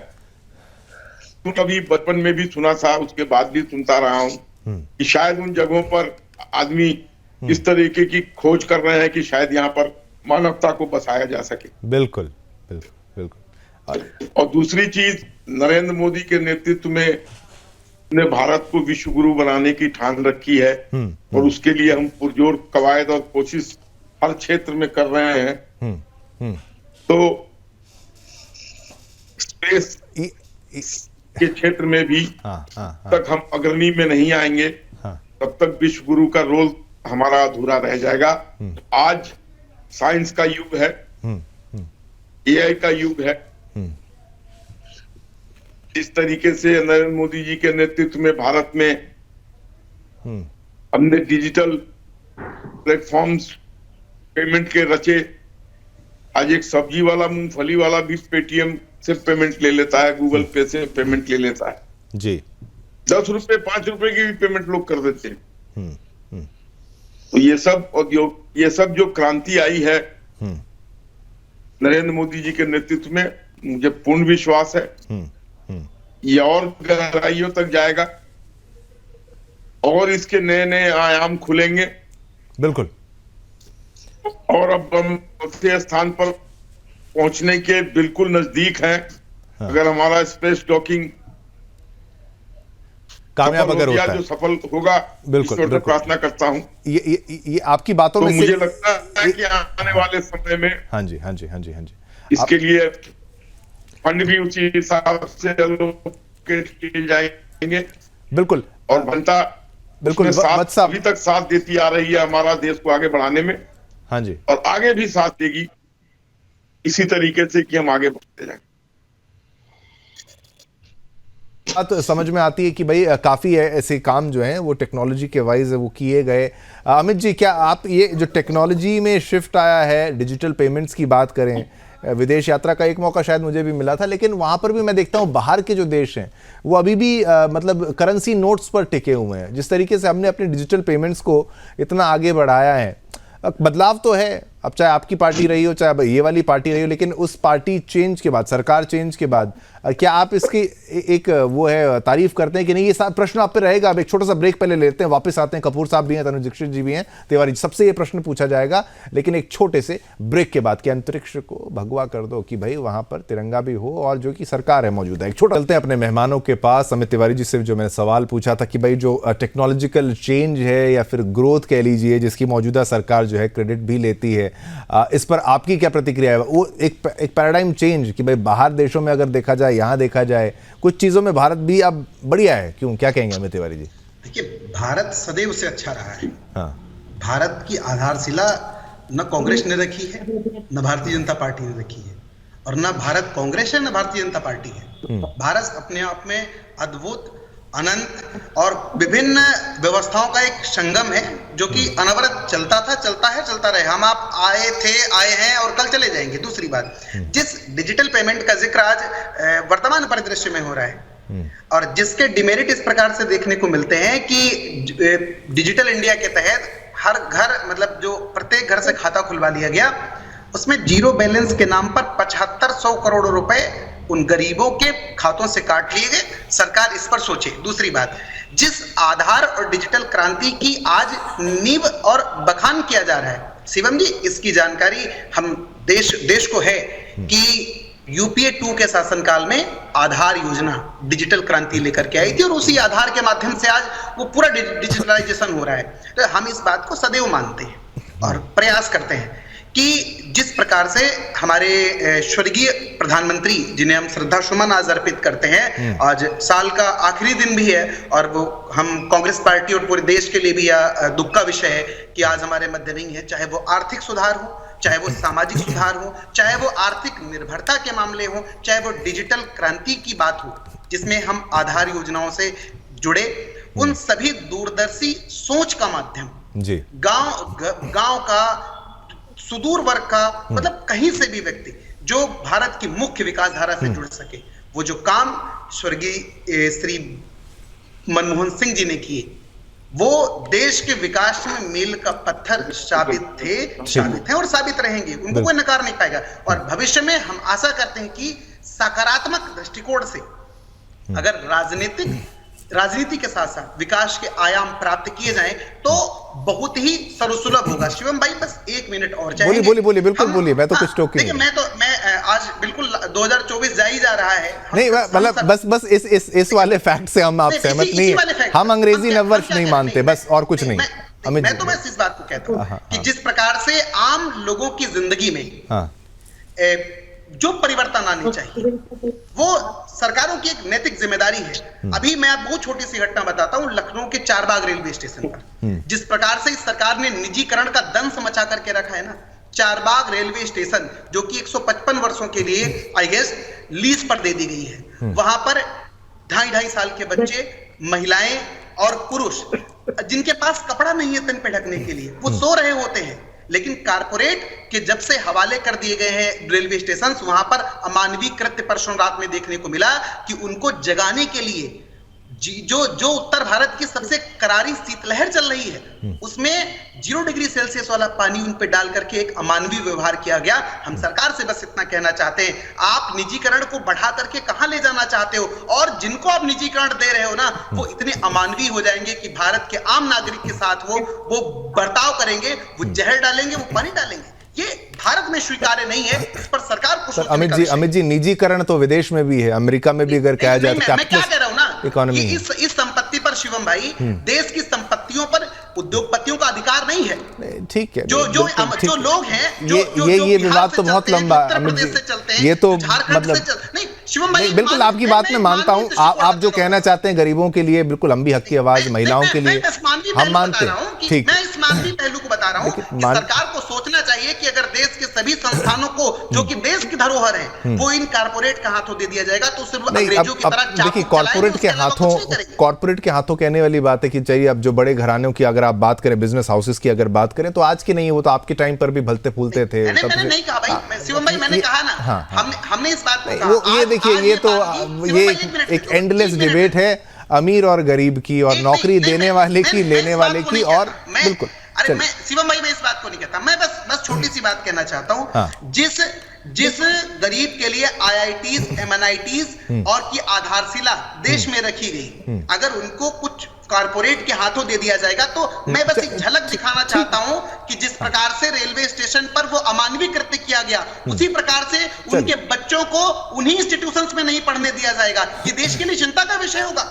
कभी बचपन में भी सुना था, उसके बाद भी सुनता रहा हूं कि शायद उन जगहों पर आदमी इस तरीके की खोज कर रहे हैं कि शायद यहाँ पर मानवता को बसाया जा सके। बिल्कुल बिल्कुल बिल्कुल। और दूसरी चीज, नरेंद्र मोदी के नेतृत्व में ने भारत को विश्व गुरु बनाने की ठान रखी है और उसके लिए हम पुरजोर कवायद और कोशिश हर क्षेत्र में कर रहे हैं। तो स्पेस के क्षेत्र में भी तक हम अग्रणी में नहीं आएंगे तब तक विश्व गुरु का रोल हमारा अधूरा रह जाएगा। आज साइंस का युग है, एआई का युग है। इस तरीके से नरेंद्र मोदी जी के नेतृत्व में भारत में हमने डिजिटल प्लेटफॉर्म्स पेमेंट के रचे। आज एक सब्जी वाला, मूंगफली वाला भी पेटीएम से पेमेंट ले लेता है, गूगल पे से पेमेंट ले लेता है जी। 10 रुपए 5 रुपए की भी पेमेंट लोग कर देते हैं। तो ये सब जो क्रांति आई है नरेंद्र मोदी जी के नेतृत्व में, मुझे पूर्ण विश्वास है ये और गहराइयों तक जाएगा और इसके नए नए आयाम खुलेंगे। बिल्कुल। और अब हम उसी स्थान पर पहुंचने के बिल्कुल नजदीक हैं। अगर हमारा स्पेस डॉकिंग कामयाब अगर होता है, जो सफल होगा, बिल्कुल बिल्कुल प्रार्थना करता हूं। ये आपकी बातों तो में मुझे लगता है कि आने वाले समय में हाँ जी हाँ जी हाँ जी हाँ जी इसके लिए फंड भी उसी हिसाब से एलोकेट किए जाएंगे। बिल्कुल। और बनता बिल्कुल अभी तक साथ देती आ रही है हमारा देश को आगे बढ़ाने में। हाँ जी। और आगे भी साथ देगी इसी तरीके से कि हम आगे बढ़ते जाएं। बात समझ में आती है कि भाई काफ़ी ऐसे काम जो हैं वो टेक्नोलॉजी के वाइज वो किए गए। अमित जी, क्या आप ये जो टेक्नोलॉजी में शिफ्ट आया है, डिजिटल पेमेंट्स की बात करें, विदेश यात्रा का एक मौका शायद मुझे भी मिला था, लेकिन वहाँ पर भी मैं देखता हूँ बाहर के जो देश हैं वो अभी भी मतलब करेंसी नोट्स पर टिके हुए हैं। जिस तरीके से हमने अपने डिजिटल पेमेंट्स को इतना आगे बढ़ाया है, बदलाव तो है, अब चाहे आपकी पार्टी रही हो चाहे ये वाली पार्टी रही हो, लेकिन उस पार्टी चेंज के बाद, सरकार चेंज के बाद, क्या आप इसकी एक वो है तारीफ करते हैं कि नहीं? ये प्रश्न आप पे रहेगा। अब एक छोटा सा ब्रेक पहले लेते हैं, वापस आते हैं। कपूर साहब भी हैं, तनुज दीक्षित जी भी हैं, तिवारी जी, सबसे ये प्रश्न पूछा जाएगा, लेकिन एक छोटे से ब्रेक के बाद कि अंतरिक्ष को भगवा कर दो कि भाई वहां पर तिरंगा भी हो और जो कि सरकार है मौजूदा। एक छोटा चलते हैं अपने मेहमानों के पास। अमित तिवारी जी से जो मैंने सवाल पूछा था कि भाई जो टेक्नोलॉजिकल चेंज है या फिर ग्रोथ कह लीजिए, जिसकी मौजूदा सरकार जो है क्रेडिट भी लेती है, इस पर आपकी क्या प्रतिक्रिया है? वो एक पैराडाइम चेंज कि भाई बाहर देशों में अगर देखा जाए, यहाँ देखा जाए, कुछ चीजों में भारत भी अब बढ़िया है, क्यों, क्या कहेंगे अमित तिवारी जी? देखिए, भारत सदैव से अच्छा रहा है। हाँ। भारत की आधारशिला न कांग्रेस ने रखी है न भारतीय जनता पार्टी ने रखी है। और ना भारत कांग्रेस है ना भारतीय जनता पार्टी है। भारत अपने आप में अद्भुत, अनंत और विभिन्न व्यवस्थाओं का एक संगम है जो कि अनवरत चलता था, चलता है, चलता रहे। हम आप आए थे, आए हैं और कल चले जाएंगे। दूसरी बात, जिस डिजिटल पेमेंट का जिक्र आज वर्तमान परिदृश्य में हो रहा है और जिसके डिमेरिट इस प्रकार से देखने को मिलते हैं कि डिजिटल इंडिया के तहत हर घर, मतलब जो प्रत्येक घर से खाता खुलवा लिया गया, उसमें जीरो बैलेंस के नाम पर 7500 करोड़ रुपए उन गरीबों के खातों से काट लिए गए। सरकार इस पर सोचे। दूसरी बात, जिस आधार और डिजिटल क्रांति की आज नींव और बखान किया जा रहा है, शिवम जी, इसकी जानकारी हम देश को है कि यूपीए 2 के शासनकाल में आधार योजना डिजिटल क्रांति लेकर के आई थी और उसी आधार के माध्यम से आज वो पूरा डिजिटलाइजेशन हो रहा है। तो हम इस बात को सदैव मानते हैं और प्रयास करते हैं कि जिस प्रकार से हमारे स्वर्गीय प्रधानमंत्री, जिन्हें हम श्रद्धा सुमन आज अर्पित करते हैं, आज साल का आखिरी दिन भी है और वो हम कांग्रेस पार्टी और पूरे देश के लिए भी यह दुख का विषय है कि आज हमारे मध्य नहीं है। चाहे वो आर्थिक सुधार हो, चाहे वो सामाजिक सुधार हो, चाहे वो आर्थिक निर्भरता के मामले हो, चाहे वो डिजिटल क्रांति की बात हो जिसमें हम आधार योजनाओं से जुड़े, उन सभी दूरदर्शी सोच का माध्यम जी गांव का, सुदूर वर्ग का, मतलब कहीं से भी व्यक्ति जो भारत की मुख्य विकास धारा से जुड़ सके, वो जो काम स्वर्गीय श्री मनमोहन सिंह जी ने किए, वो देश के विकास में मील का पत्थर साबित हैं और साबित रहेंगे। उनको कोई नकार नहीं पाएगा। और भविष्य में हम आशा करते हैं कि सकारात्मक दृष्टिकोण से अगर राजनीति के साथ साथ विकास के आयाम प्राप्त किए जाएं तो बहुत ही सर्वसुलभ होगा। शिवम भाई, बस 1 मिनट और चाहिए। बोलिए, बिल्कुल बोलिए, मैं तो कुछ टोक नहीं। मैं आज बिल्कुल 2024 जा ही जा रहा है। नहीं, मतलब बस इस वाले फैक्ट से हम आप सहमत नहीं है। हम अंग्रेजी नववर्ष नहीं मानते, बस और कुछ नहीं। मैं तो बस इस बात को कहता हूँ कि जिस प्रकार से आम लोगों की जिंदगी में जो परिवर्तन आनी चाहिए, वो सरकारों की एक नैतिक जिम्मेदारी है। अभी मैं आपको बहुत छोटी सी घटना बताता हूँ। लखनऊ के चारबाग रेलवे स्टेशन पर जिस प्रकार से इस सरकार ने निजीकरण का दंश मचा करके रखा है ना, चारबाग रेलवे स्टेशन जो कि 155 वर्षों के लिए आई गेस लीज पर दे दी गई है, वहां पर 2.5 साल के बच्चे, महिलाएं और पुरुष जिनके पास कपड़ा नहीं है तन पे ढकने के लिए, वो सो रहे होते हैं। लेकिन कारपोरेट के जब से हवाले कर दिए गए हैं रेलवे स्टेशन, वहां पर अमानवीय कृत्य परसों रात में देखने को मिला कि उनको जगाने के लिए जो उत्तर भारत की सबसे करारी शीतलहर चल रही है, उसमें 0 डिग्री सेल्सियस वाला पानी उन पे डाल करके एक अमानवीय व्यवहार किया गया। हम सरकार से बस इतना कहना चाहते हैं, आप निजीकरण को बढ़ा करके कहां ले जाना चाहते हो? और जिनको आप निजीकरण दे रहे हो ना, वो इतने अमानवीय हो जाएंगे कि भारत के आम नागरिक के साथ वो बर्ताव करेंगे, वो जहर डालेंगे, वो पानी डालेंगे। ये भारत में स्वीकार्य नहीं है। इस पर सरकार को अमित जी, निजीकरण तो विदेश में भी है, अमेरिका में भी अगर कहा जाए तो मैं क्या कह रहा हूं ना, इकोनॉमी इस संपत्ति पर शिवम भाई, देश की संपत्तियों पर उद्योगपतियों का अधिकार नहीं है। ठीक है, जो लोग हैं, ये विवाद तो बहुत लंबा है अमित जी। ये तो मतलब नहीं शिवम भाई, बिल्कुल आपकी बात में मानता हूं। आप जो कहना चाहते हैं गरीबों के लिए, बिल्कुल हम भी हक की आवाज, महिलाओं के लिए हम मानते हैं। ठीक, मैं इस मानवीय पहलू को बता रहा हूं कि सरकार को सोचना चाहिए कि अगर देश के सभी संस्थानों को, जो कि देश की धरोहर है, वो इन कारपोरेट के हाथों दे दिया जाएगा तो सिर्फ अंग्रेजों की तरह देखिए, कॉर्पोरेट के हाथों कहने वाली बात है कि चाहिए। अब जो बड़े घरानों की अगर आप बात करें, बिजनेस हाउसेस की अगर बात करें, तो आज की नहीं है, वो तो आपके टाइम पर भी भलते फूलते थे। मैंने नहीं कहा भाई, शिवम भाई, मैंने कहा ना, हमने इस बात को कहा। ये देखिए, ये तो ये एक एंडलेस डिबेट है अमीर और गरीब की, और नौकरी देने वाले की, लेने वाले की, और बिल्कुल। अरे मैं शिवम भाई, मैं इस बात को नहीं कहता, मैं बस छोटी सी बात कहना चाहता हूं। जिस गरीब के लिए IITs, MNITs और की आधारशिला देश में रखी गई, अगर उनको कुछ कारपोरेट के हाथों दे दिया जाएगा, तो मैं बस एक झलक दिखाना चाहता हूं कि जिस प्रकार से रेलवे स्टेशन पर वो अमानवीय कृत्य किया गया, उसी प्रकार से उनके बच्चों को उन्हीं इंस्टीट्यूशंस में नहीं पढ़ने दिया जाएगा। ये देश के लिए चिंता का विषय होगा।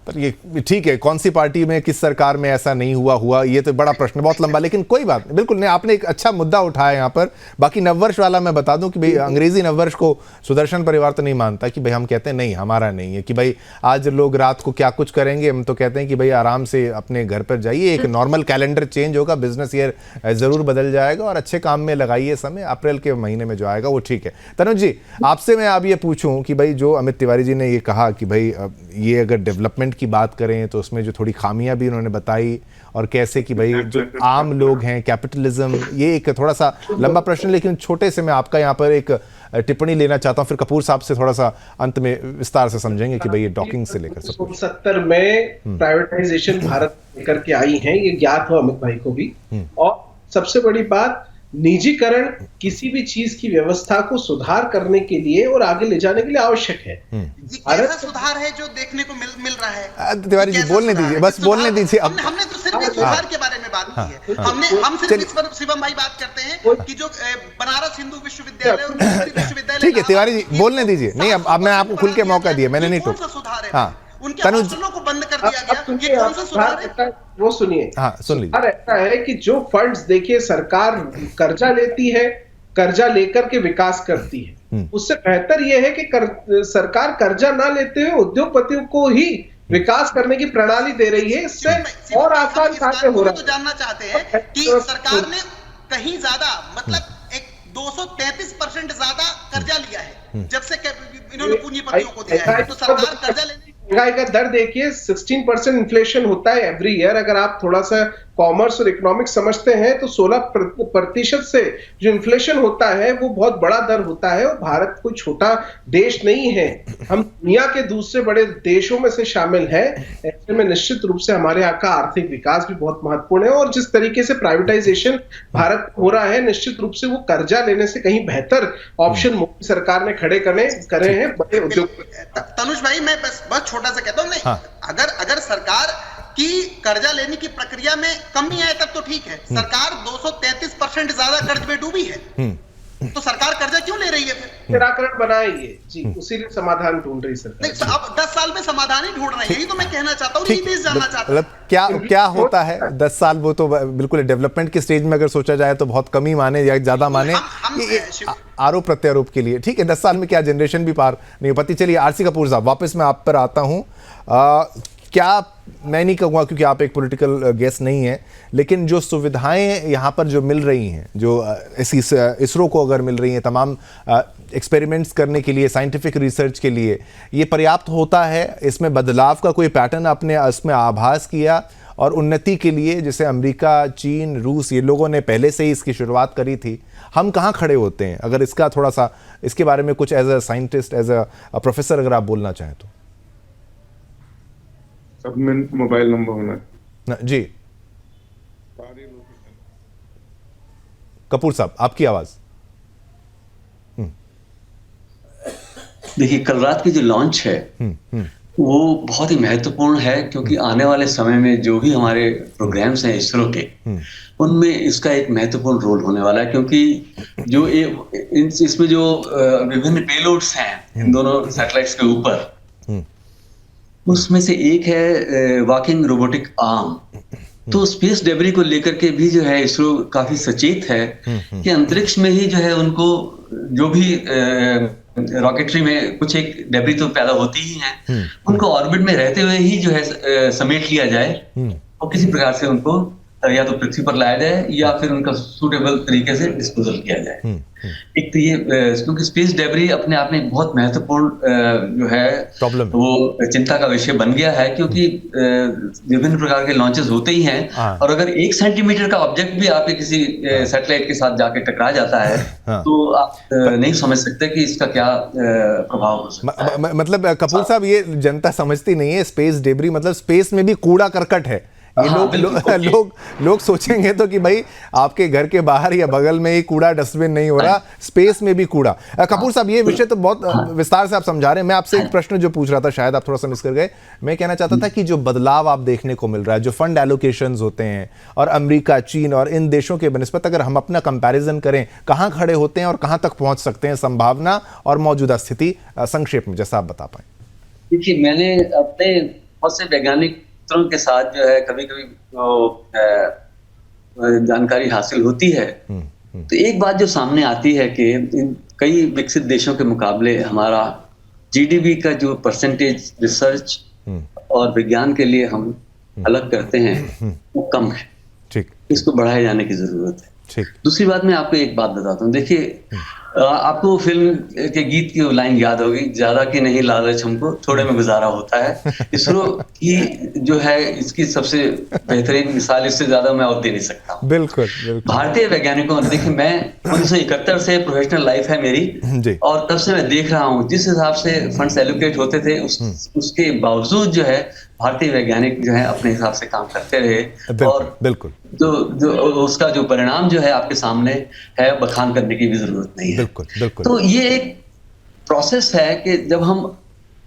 पर ये ठीक है, कौन सी पार्टी में किस सरकार में ऐसा नहीं हुआ ये तो बड़ा प्रश्न, बहुत लंबा, लेकिन कोई बात नहीं, बिल्कुल नहीं, आपने एक अच्छा मुद्दा उठाया यहाँ पर। बाकी नववर्ष वाला मैं बता दूं कि भाई अंग्रेजी नववर्ष को सुदर्शन परिवार तो नहीं मानता, कि भाई हम कहते हैं नहीं हमारा नहीं है, कि भाई आज लोग रात को क्या कुछ करेंगे, हम तो कहते हैं कि भाई आराम से अपने घर पर जाइए, एक नॉर्मल कैलेंडर चेंज होगा, बिजनेस ईयर जरूर बदल जाएगा और अच्छे काम में लगाइए समय, अप्रैल के महीने में जो आएगा वो ठीक है। तनुज जी, आपसे मैं अब ये पूछूं कि भाई जो अमित तिवारी जी ने ये कहा कि भाई ये अगर डेवलपमेंट की बात करें तो उसमें जो थोड़ी खामियां भी उन्होंने बताई, और कैसे कि भाई जो आम लोग हैं, कैपिटलिज्म, ये एक थोड़ा सा लंबा प्रश्न, लेकिन छोटे से मैं आपका यहाँ पर एक टिप्पणी लेना चाहता हूँ, फिर कपूर साहब से थोड़ा सा अंत में विस्तार से समझेंगे कि भाई ये डॉकिंग से लेकर सब 70 में प्राइवेटाइजेशन भारत लेकर के आई है, ये ज्ञात हो अमित भाई को भी। और सबसे बड़ी बात, निजीकरण किसी भी चीज की व्यवस्था को सुधार करने के लिए और आगे ले जाने के लिए आवश्यक है। भारत सुधार है जो देखने को मिल रहा है। तिवारी जी बोलने दीजिए, बस बोलने दीजिए। हमने तो सिर्फ सुधार के बारे में बात की है। हम सिर्फ इस पर शिवम भाई बात करते हैं कि जो बनारस हिंदू विश्वविद्यालय और विश्वविद्यालय, ठीक है तिवारी जी बोलने दीजिए। नहीं, अब मैं आपको खुल के मौका दिया, मैंने नहीं टोका। हाँ, उनके हॉस्टलों को बंद कर दिया गया, ये कौन सा सुधार है? वो सुनिए, हाँ सुन लीजिए। ऐसा है कि जो फंड्स, देखिए सरकार कर्जा लेती है, कर्जा लेकर के विकास करती है, उससे बेहतर यह है कि सरकार कर्जा ना लेते हुए उद्योगपतियों को ही विकास करने की प्रणाली दे रही है। इससे और आसान कार्य हो रहा है। तो जानना चाहते हैं कि सरकार ने कहीं ज्यादा, मतलब एक 233% ज्यादा कर्जा लिया है जब से इन्होंने पूंजीपतियों को दिया है, तो सरकार कर्जा लेने, महंगाई का दर देखिए, 16% इन्फ्लेशन होता है एवरी ईयर। अगर आप थोड़ा सा कॉमर्स और इकोनॉमिक्स समझते हैं तो 16% से जो इन्फ्लेशन होता है वो बहुत बड़ा दर होता है। और भारत कोई छोटा देश नहीं है, हम दुनिया के दूसरे बड़े देशों में से शामिल है। ऐसे में निश्चित रूप से हमारे यहाँ का आर्थिक विकास भी बहुत महत्वपूर्ण है। और जिस तरीके से प्राइवेटाइजेशन भारत हो रहा है, निश्चित रूप से वो कर्जा लेने से कहीं बेहतर ऑप्शन मोदी सरकार ने खड़े करे हैं बड़े उद्योग। तनुज भाई, मैं बस छोटा सा कहता हूँ, अगर सरकार की कर्जा लेने की प्रक्रिया में कमी है तब तो ठीक है। सरकार 233% ज्यादा कर्ज में डूबी है, तो सरकार कर्जा क्यों ले रही है? फिर निराकरण बनाएंगे जी, उसी लिए समाधान ढूंढ रही सरकार। नहीं, अब 10 साल में समाधान ही ढूंढ रहे हैं, यही तो मैं कहना चाहता हूँ, नहीं जानना चाहता। मतलब क्या होता है 10 साल, वो तो बिल्कुल डेवलपमेंट के स्टेज में अगर सोचा जाए तो बहुत कम ही माने या ज्यादा माने आरोप प्रत्यारोप के लिए। ठीक है, 10 साल में क्या जनरेशन भी पार नहीं हो पाती। चलिए आरसी कपूर साहब, वापस मैं आप पर आता हूँ। क्या, मैं नहीं कहूँगा क्योंकि आप एक पॉलिटिकल गेस्ट नहीं है, लेकिन जो सुविधाएं यहाँ पर जो मिल रही हैं, जो इसरो को अगर मिल रही हैं तमाम एक्सपेरिमेंट्स करने के लिए, साइंटिफिक रिसर्च के लिए, ये पर्याप्त होता है? इसमें बदलाव का कोई पैटर्न आपने इसमें आभास किया? और उन्नति के लिए जैसे अमेरिका, चीन, रूस, ये लोगों ने पहले से ही इसकी शुरुआत करी थी, हम कहाँ खड़े होते हैं? अगर इसका थोड़ा सा इसके बारे में कुछ as a scientist, as a professor अगर आप बोलना चाहें तो। सब में मोबाइल नंबर होना जी। कपूर साहब, आपकी आवाज। देखिए, कल रात की जो लॉन्च है वो बहुत ही महत्वपूर्ण है, क्योंकि आने वाले समय में जो भी हमारे प्रोग्राम्स हैं इसरो के, उनमें इसका एक महत्वपूर्ण रोल होने वाला है। क्योंकि जो इसमें जो विभिन्न पेलोड्स हैं इन दोनों सैटेलाइट्स के ऊपर, उसमें से एक है वॉकिंग रोबोटिक आर्म। तो स्पेस डेब्री को लेकर के भी जो है इसरो काफी सचेत है कि अंतरिक्ष में ही जो है उनको जो भी रॉकेटरी में कुछ एक डेब्री तो पैदा होती ही है, उनको ऑर्बिट में रहते हुए ही जो है समेट लिया जाए और किसी प्रकार से उनको या तो पृथ्वी पर लाया जाए या फिर उनका सूटेबल तरीके से डिस्पोजल किया जाए। एक तो ये, क्योंकि स्पेस डेब्री अपने आप में बहुत महत्वपूर्ण जो है प्रॉब्लम, वो चिंता का विषय बन गया है। क्योंकि विभिन्न प्रकार के लॉन्चेस होते ही हैं, और अगर 1 सेंटीमीटर का ऑब्जेक्ट भी आपके किसी सैटेलाइट के साथ जाके टकरा जाता है तो आप नहीं समझ सकते कि इसका क्या प्रभाव हो सकता है। मतलब कपूर साहब, ये जनता समझती नहीं है, स्पेस डेब्री मतलब स्पेस में भी कूड़ा करकट है। ये लोग सोचेंगे तो कि भाई आपके घर के बाहर या बगल में ही कूड़ा डस्टबिन नहीं हो रहा, स्पेस में भी कूड़ा। कपूर साहब, ये विषय तो बहुत विस्तार से आप समझा रहे हैं। मैं आपसे एक प्रश्न जो पूछ रहा था, शायद आप थोड़ा सा मिस कर गए। मैं कहना चाहता था कि जो बदलाव आप देखने को मिल रहा है, जो फंड एलोकेशंस होते हैं, और अमेरिका, चीन और इन देशों के बनिस्बत अगर हम अपना कंपैरिजन करें, कहाँ खड़े होते हैं और कहाँ तक पहुंच सकते हैं? संभावना और मौजूदा स्थिति संक्षेप में जैसा आप बता पाए। देखिए, मैंने अपने बहुत से वैज्ञानिकों के साथ जो है कभी कभी जानकारी हासिल होती है, तो एक बात जो सामने आती है कि कई विकसित देशों के मुकाबले हमारा जीडीपी का जो परसेंटेज रिसर्च और विज्ञान के लिए हम अलग करते हैं वो कम है। ठीक, इसको बढ़ाए जाने की जरूरत है। ठीक। दूसरी बात, मैं आपको एक बात बताता हूँ। देखिए, आपको फिल्म के गीत की लाइन याद होगी, ज्यादा की नहीं लालच हमको, थोड़े में गुजारा होता है। इसरो की जो है इसकी सबसे बेहतरीन मिसाल, इससे ज्यादा मैं और दे नहीं सकता हूँ। बिल्कुल, बिल्कुल। भारतीय वैज्ञानिकों, देखिए मैं 1971 से प्रोफेशनल लाइफ है मेरी जी। और तब से मैं देख रहा हूँ जिस हिसाब से फंड्स एलोकेट होते थे उसके बावजूद जो है भारतीय वैज्ञानिक जो है अपने हिसाब से काम करते रहे, और बिल्कुल जो उसका जो परिणाम जो है आपके सामने है, बखान करने की भी जरूरत नहीं है। बिल्कुल, बिल्कुल। तो ये एक प्रोसेस है कि जब हम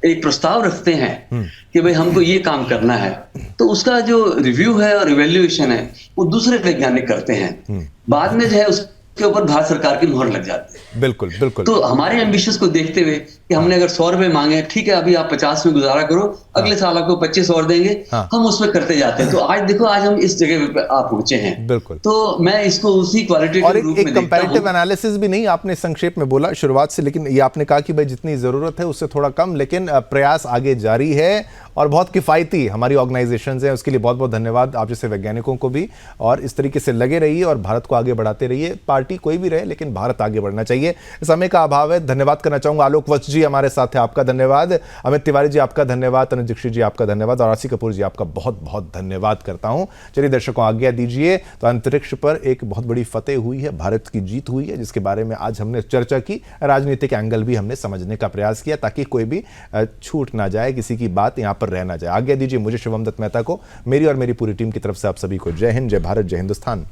एक प्रस्ताव रखते हैं कि भाई हमको ये काम करना है, तो उसका जो रिव्यू है और इवेल्युएशन है वो दूसरे वैज्ञानिक करते हैं। बाद में जो है उसके ऊपर भारत सरकार की मोहर लग जाती है। बिल्कुल, बिल्कुल। तो हमारे एम्बिशंस को देखते हुए कि हमने अगर 100 रुपए मांगे, ठीक है अभी आप 50 में गुजारा करो, अगले साल आपको 25 और देंगे, हम उसमें करते जाते हैं। तो आज देखो, आज हम इस जगह पे आप पहुंचे हैं। बिल्कुल। तो मैं इसको उसी क्वालिटी और के रूप में एक देखता हूं। कंपैरेटिव एनालिसिस भी नहीं आपने संक्षेप में बोला शुरुआत से, लेकिन ये आपने कहा कि भाई जितनी जरूरत है उससे थोड़ा कम, लेकिन प्रयास आगे जारी है और बहुत किफायती हमारी ऑर्गेनाइजेशंस हैं। उसके लिए बहुत बहुत धन्यवाद आप जैसे वैज्ञानिकों को भी, और इस तरीके से लगे रहिए और भारत को आगे बढ़ाते रहिए। पार्टी कोई भी रहे लेकिन भारत आगे बढ़ना चाहिए। समय का अभाव है, धन्यवाद करना चाहूंगा। आलोक वत्स जी हमारे साथ है, आपका धन्यवाद। अमित तिवारी जी आपका धन्यवाद। तनुज दीक्षित जी आपका धन्यवाद। और आरसी कपूर जी आपका बहुत बहुत धन्यवाद करता हूं। चलिए दर्शकों, आज्ञा दीजिए। तो अंतरिक्ष पर एक बहुत बड़ी फतेह हुई है, भारत की जीत हुई है, जिसके बारे में आज हमने चर्चा की। राजनीतिक एंगल भी हमने समझने का प्रयास किया ताकि कोई भी छूट ना जाए, किसी की बात यहां पर रह ना जाए। आज्ञा दीजिए मुझे, शिवम दत्त मेहता को, मेरी और मेरी पूरी टीम की तरफ से आप सभी को जय हिंद, जय भारत, जय हिंदुस्तान।